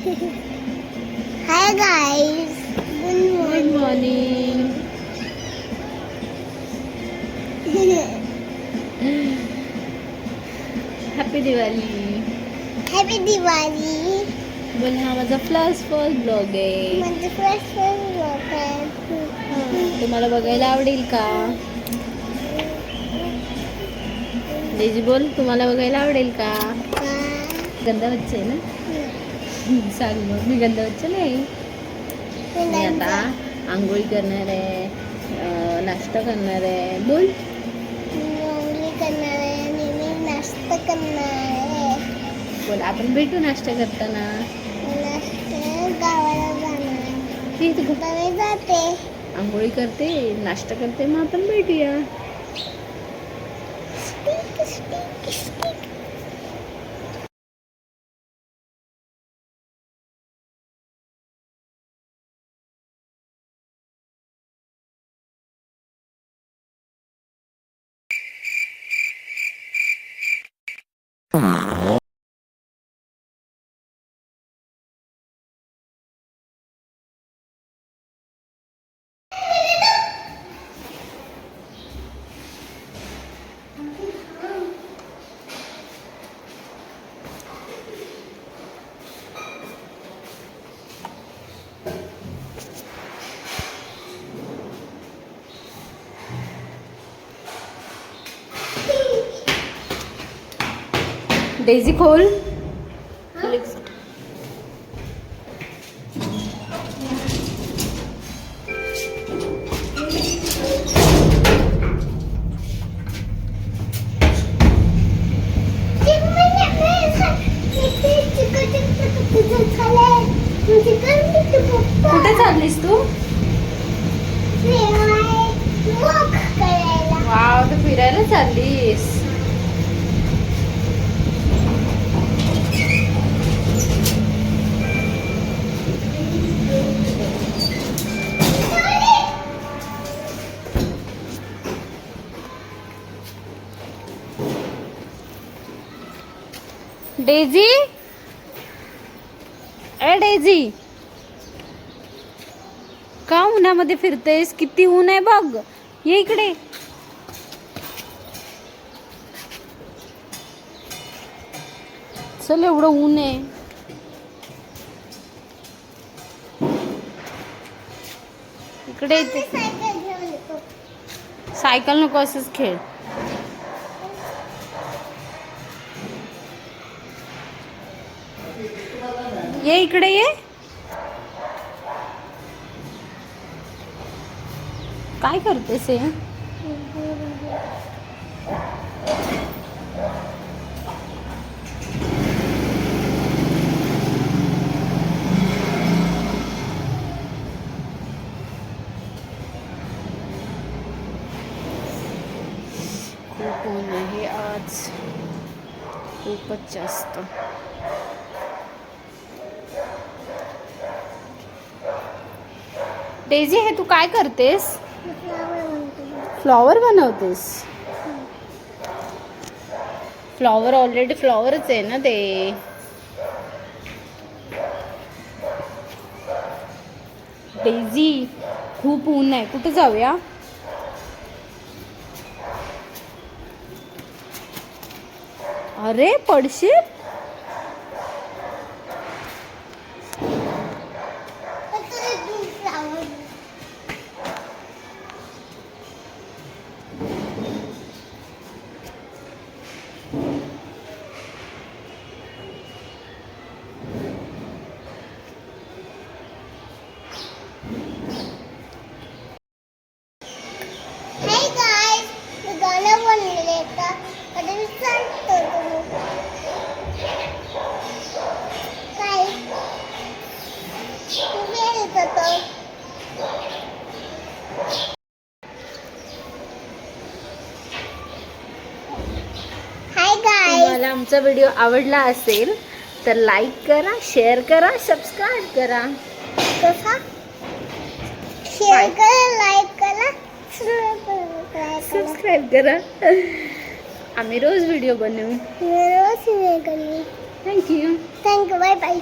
Hi guys. Good morning. Happy Diwali. Happy Diwali. बोल हा माझा फर्स्ट ब्लॉग आहे. माझं फर्स्ट vlog आहे. तुम्हाला बघायला आवडेल का? डेजी बोल, तुम्हाला बघायला आवडेल का? गंदा बच्चा आहे ना? सांग मग, मी गंदा बच्चा नाही. मी आता आंघोळी करणार आहे, नाश्ता करणार आहे. बोल. आंघोळी करणार आहे आणि मी नाश्ता करणार आहे. बोल, आपण भेटू नाश्ता करताना. नाश्ता गावाला जाणार आहे. मी जाते. आंघोळी करते, नाश्ता करते, मग आपण भेटूया. डेझी खोल. कुठे चाललीस तू? वाव, तू फिरायला चाललीस. डेझी, ए डेझी, का उन्हामध्ये फिरतेस? किती ऊन आहे बघ. ये इकडे. चल, एवढं ऊन आहे. इकडे येते. सायकल नको, असंच खेळ. ये इकडे ये. काय करतेस हे? खूप ऊन आहे आज, खूपच जास्त. डेझी, हे तू काय करतेस? फ्लॉवर बनवतेस. फ्लॉवर ऑलरेडी फ्लॉवरच आहे ना ते. डेझी, खूप ऊन आहे, कुठे जाऊया? अरे, पडशील. तुम्हाला आमचा व्हिडिओ आवडला असेल तर लाईक करा, शेअर करा, सबस्क्राईब करा. कसा? शेअर करा, लाईक करा, सबस्क्राईब करा. आम्ही रोज व्हिडिओ बनवू. रोज व्हिडिओ बनवू. थँक्यू. Bye bye.